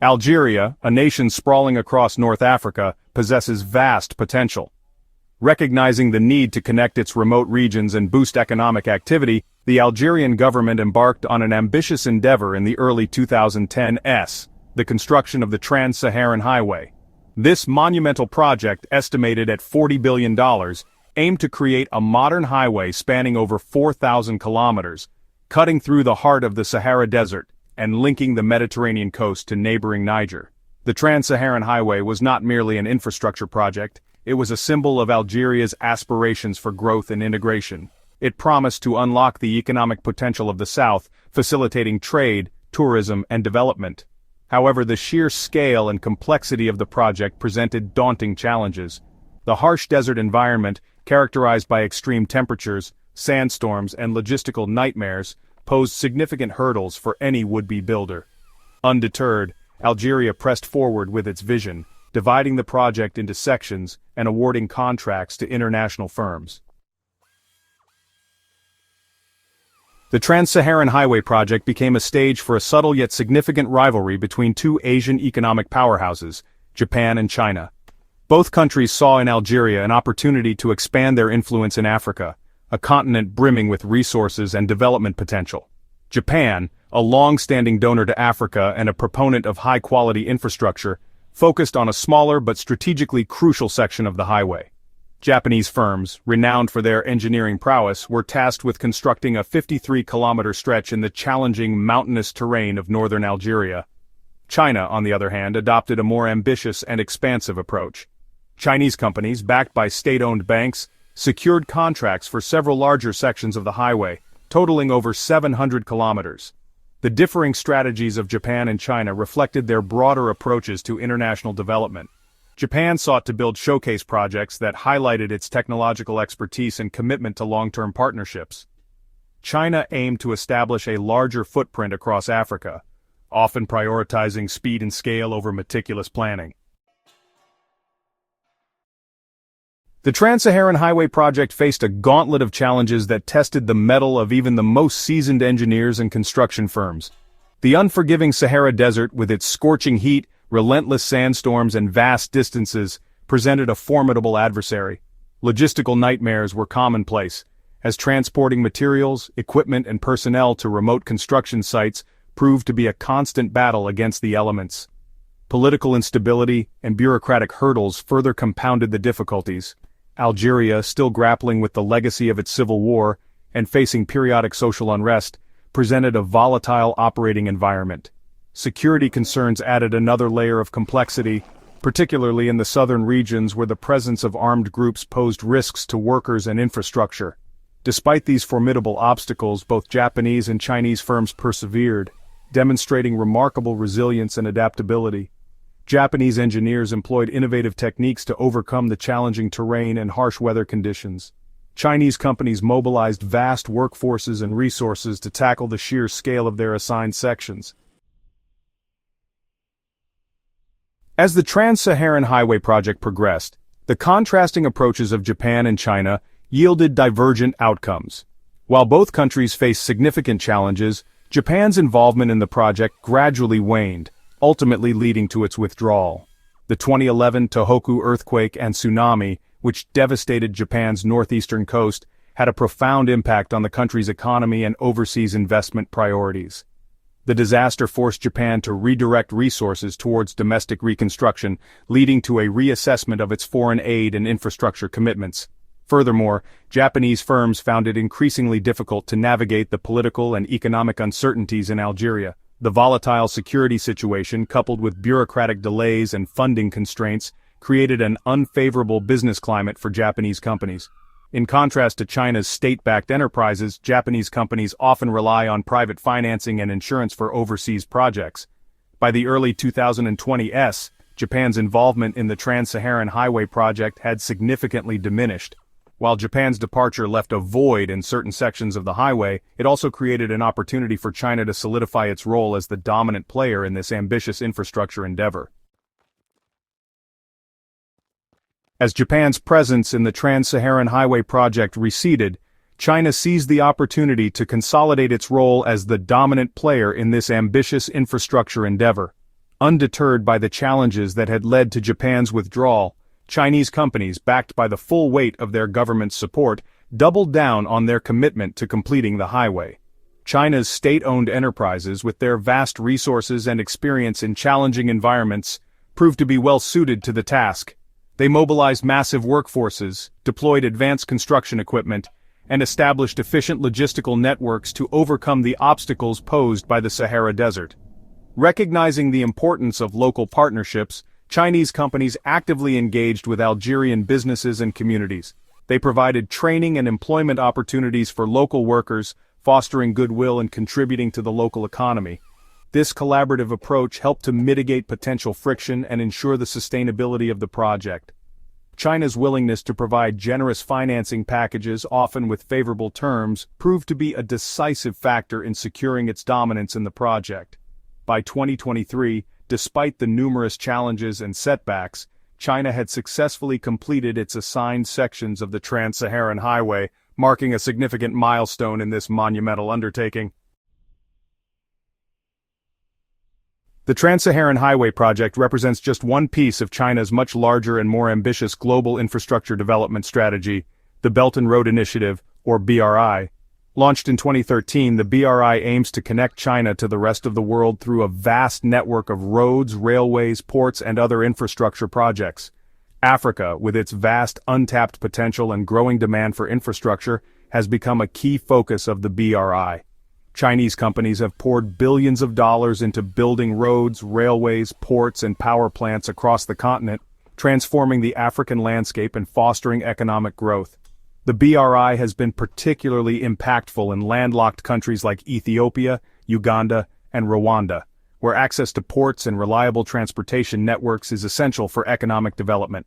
Algeria, a nation sprawling across North Africa, possesses vast potential. Recognizing the need to connect its remote regions and boost economic activity, the Algerian government embarked on an ambitious endeavor in the early 2010s, the construction of the Trans-Saharan Highway. This monumental project, estimated at $40 billion, aimed to create a modern highway spanning over 4,000 kilometers, cutting through the heart of the Sahara Desert and linking the Mediterranean coast to neighboring Niger. The Trans-Saharan Highway was not merely an infrastructure project, it was a symbol of Algeria's aspirations for growth and integration. It promised to unlock the economic potential of the south, facilitating trade, tourism, and development. However, the sheer scale and complexity of the project presented daunting challenges. The harsh desert environment, characterized by extreme temperatures, sandstorms, and logistical nightmares, posed significant hurdles for any would-be builder. Undeterred, Algeria pressed forward with its vision, dividing the project into sections and awarding contracts to international firms. The Trans-Saharan Highway project became a stage for a subtle yet significant rivalry between two Asian economic powerhouses, Japan and China. Both countries saw in Algeria an opportunity to expand their influence in Africa, a continent brimming with resources and development potential. Japan, a long-standing donor to Africa and a proponent of high-quality infrastructure, focused on a smaller but strategically crucial section of the highway. Japanese firms, renowned for their engineering prowess, were tasked with constructing a 53-kilometer stretch in the challenging mountainous terrain of northern Algeria. China, on the other hand, adopted a more ambitious and expansive approach. Chinese companies, backed by state-owned banks, secured contracts for several larger sections of the highway, totaling over 700 kilometers. The differing strategies of Japan and China reflected their broader approaches to international development. Japan sought to build showcase projects that highlighted its technological expertise and commitment to long-term partnerships. China aimed to establish a larger footprint across Africa, often prioritizing speed and scale over meticulous planning. The Trans-Saharan Highway project faced a gauntlet of challenges that tested the mettle of even the most seasoned engineers and construction firms. The unforgiving Sahara Desert, with its scorching heat, relentless sandstorms, and vast distances, presented a formidable adversary. Logistical nightmares were commonplace, as transporting materials, equipment, and personnel to remote construction sites proved to be a constant battle against the elements. Political instability and bureaucratic hurdles further compounded the difficulties. Algeria, still grappling with the legacy of its civil war and facing periodic social unrest, presented a volatile operating environment. Security concerns added another layer of complexity, particularly in the southern regions where the presence of armed groups posed risks to workers and infrastructure. Despite these formidable obstacles, both Japanese and Chinese firms persevered, demonstrating remarkable resilience and adaptability. Japanese engineers employed innovative techniques to overcome the challenging terrain and harsh weather conditions. Chinese companies mobilized vast workforces and resources to tackle the sheer scale of their assigned sections. As the Trans-Saharan Highway project progressed, the contrasting approaches of Japan and China yielded divergent outcomes. While both countries faced significant challenges, Japan's involvement in the project gradually waned, ultimately leading to its withdrawal. The 2011 Tohoku earthquake and tsunami, which devastated Japan's northeastern coast, had a profound impact on the country's economy and overseas investment priorities. The disaster forced Japan to redirect resources towards domestic reconstruction, leading to a reassessment of its foreign aid and infrastructure commitments. Furthermore, Japanese firms found it increasingly difficult to navigate the political and economic uncertainties in Algeria. The volatile security situation, coupled with bureaucratic delays and funding constraints, created an unfavorable business climate for Japanese companies. In contrast to China's state-backed enterprises, Japanese companies often rely on private financing and insurance for overseas projects. By the early 2020s, Japan's involvement in the Trans-Saharan Highway project had significantly diminished. While Japan's departure left a void in certain sections of the highway, it also created an opportunity for China to solidify its role as the dominant player in this ambitious infrastructure endeavor. As Japan's presence in the Trans-Saharan Highway project receded, China seized the opportunity to consolidate its role as the dominant player in this ambitious infrastructure endeavor. Undeterred by the challenges that had led to Japan's withdrawal, Chinese companies, backed by the full weight of their government's support, doubled down on their commitment to completing the highway. China's state-owned enterprises, with their vast resources and experience in challenging environments, proved to be well suited to the task. They mobilized massive workforces, deployed advanced construction equipment, and established efficient logistical networks to overcome the obstacles posed by the Sahara Desert. Recognizing the importance of local partnerships, Chinese companies actively engaged with Algerian businesses and communities. They provided training and employment opportunities for local workers, fostering goodwill and contributing to the local economy. This collaborative approach helped to mitigate potential friction and ensure the sustainability of the project. China's willingness to provide generous financing packages, often with favorable terms, proved to be a decisive factor in securing its dominance in the project. By 2023, despite the numerous challenges and setbacks, China had successfully completed its assigned sections of the Trans-Saharan Highway, marking a significant milestone in this monumental undertaking. The Trans-Saharan Highway project represents just one piece of China's much larger and more ambitious global infrastructure development strategy, the Belt and Road Initiative, or BRI. Launched in 2013, the BRI aims to connect China to the rest of the world through a vast network of roads, railways, ports, and other infrastructure projects. Africa, with its vast untapped potential and growing demand for infrastructure, has become a key focus of the BRI. Chinese companies have poured billions of dollars into building roads, railways, ports, and power plants across the continent, transforming the African landscape and fostering economic growth. The BRI has been particularly impactful in landlocked countries like Ethiopia, Uganda, and Rwanda, where access to ports and reliable transportation networks is essential for economic development.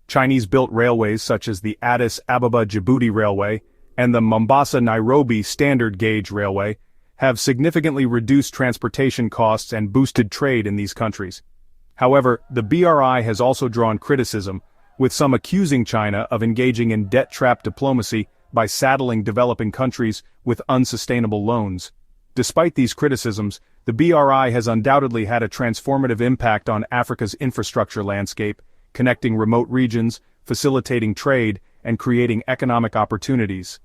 Chinese-built railways such as the Addis Ababa-Djibouti Railway and the Mombasa-Nairobi Standard Gauge Railway have significantly reduced transportation costs and boosted trade in these countries. However, the BRI has also drawn criticism, with some accusing China of engaging in debt-trap diplomacy by saddling developing countries with unsustainable loans. Despite these criticisms, the BRI has undoubtedly had a transformative impact on Africa's infrastructure landscape, connecting remote regions, facilitating trade, and creating economic opportunities.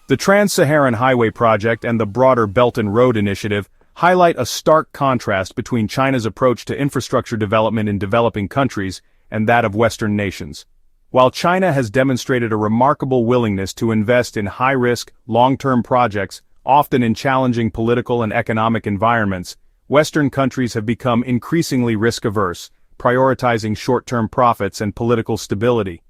The Trans-Saharan Highway project and the broader Belt and Road Initiative highlight a stark contrast between China's approach to infrastructure development in developing countries and that of Western nations. While China has demonstrated a remarkable willingness to invest in high-risk, long-term projects, often in challenging political and economic environments, Western countries have become increasingly risk-averse, prioritizing short-term profits and political stability.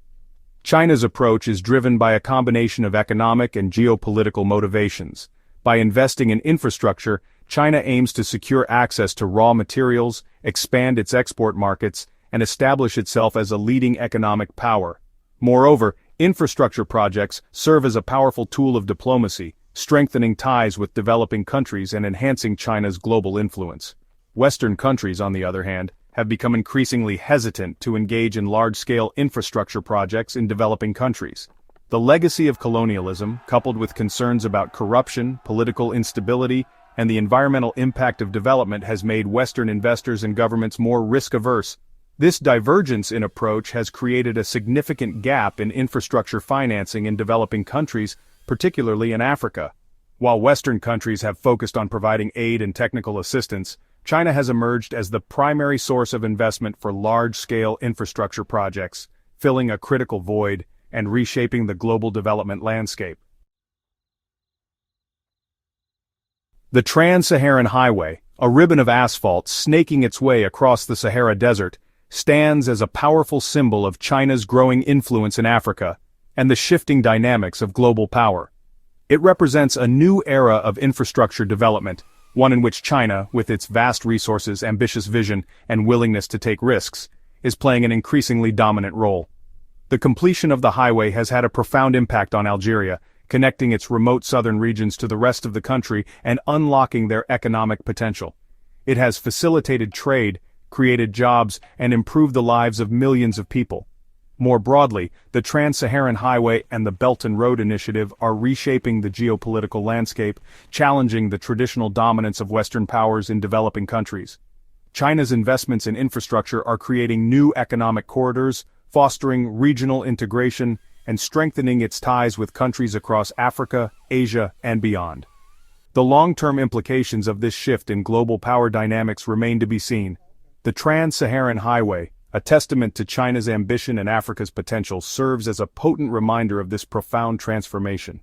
China's approach is driven by a combination of economic and geopolitical motivations. By investing in infrastructure, China aims to secure access to raw materials, expand its export markets, and establish itself as a leading economic power. Moreover, infrastructure projects serve as a powerful tool of diplomacy, strengthening ties with developing countries and enhancing China's global influence. Western countries, on the other hand, have become increasingly hesitant to engage in large-scale infrastructure projects in developing countries. The legacy of colonialism, coupled with concerns about corruption, political instability, and the environmental impact of development has made Western investors and governments more risk-averse. This divergence in approach has created a significant gap in infrastructure financing in developing countries, particularly in Africa. While Western countries have focused on providing aid and technical assistance, China has emerged as the primary source of investment for large-scale infrastructure projects, filling a critical void and reshaping the global development landscape. The Trans-Saharan Highway, a ribbon of asphalt snaking its way across the Sahara Desert, stands as a powerful symbol of China's growing influence in Africa and the shifting dynamics of global power. It represents a new era of infrastructure development, one in which China, with its vast resources, ambitious vision, and willingness to take risks, is playing an increasingly dominant role. The completion of the highway has had a profound impact on Algeria, connecting its remote southern regions to the rest of the country and unlocking their economic potential. It has facilitated trade, created jobs, and improved the lives of millions of people. More broadly, the Trans-Saharan Highway and the Belt and Road Initiative are reshaping the geopolitical landscape, challenging the traditional dominance of Western powers in developing countries. China's investments in infrastructure are creating new economic corridors, fostering regional integration, and strengthening its ties with countries across Africa, Asia, and beyond. The long-term implications of this shift in global power dynamics remain to be seen. The Trans-Saharan Highway, a testament to China's ambition and Africa's potential, serves as a potent reminder of this profound transformation.